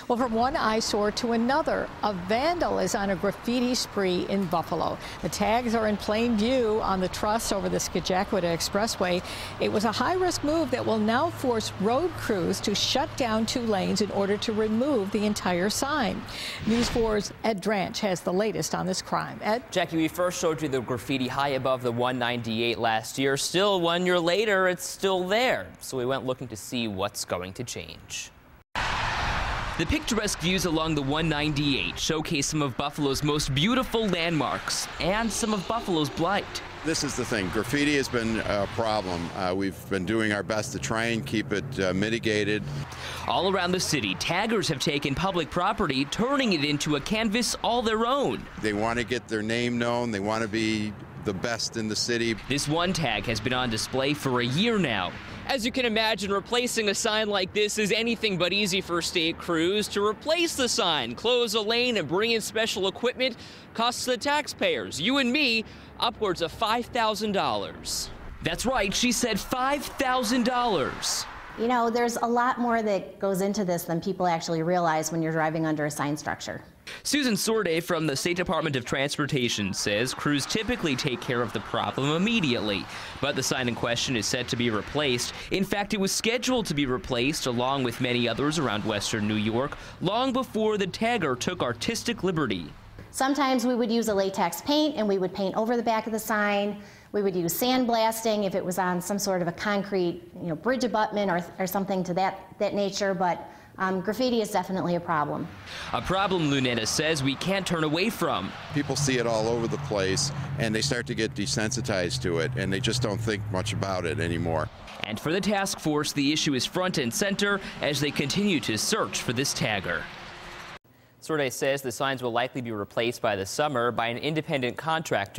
Well, from one eyesore to another, a vandal is on a graffiti spree in Buffalo. The tags are in plain view on the truss over the Scajaquada Expressway. It was a high-risk move that will now force road crews to shut down 2 lanes in order to remove the entire sign. News 4's Ed Dranch has the latest on this crime. Ed? Jackie, we first showed you the graffiti high above the 198 last year. Still, 1 year later, it's still there. So we went looking to see what's going to change. The picturesque views along the 198 showcase some of Buffalo's most beautiful landmarks and some of Buffalo's blight. This is the thing. Graffiti has been a problem. We've been doing our best to try and keep it mitigated. All around the city, taggers have taken public property, turning it into a canvas all their own. They want to get their name known. They want to be the best in the city. This one tag has been on display for a year now. As you can imagine, replacing a sign like this is anything but easy for state crews. To replace the sign, close a lane, and bring in special equipment costs the taxpayers, you and me, upwards of $5,000. That's right, she said $5,000. You know, there's a lot more that goes into this than people actually realize when you're driving under a sign structure. Susan Sorday from the State Department of Transportation says crews typically take care of the problem immediately, but the sign in question is set to be replaced. In fact, it was scheduled to be replaced along with many others around western New York long before the tagger took artistic liberty. Sometimes we would use a latex paint and we would paint over the back of the sign. We would use sandblasting if it was on some sort of a concrete, bridge abutment or something to that nature, but graffiti is definitely a problem. A problem Lunetta says we can't turn away from. People see it all over the place and they start to get desensitized to it and they just don't think much about it anymore. And for the task force, the issue is front and center as they continue to search for this tagger. Sorday says the signs will likely be replaced by the summer by an independent contractor.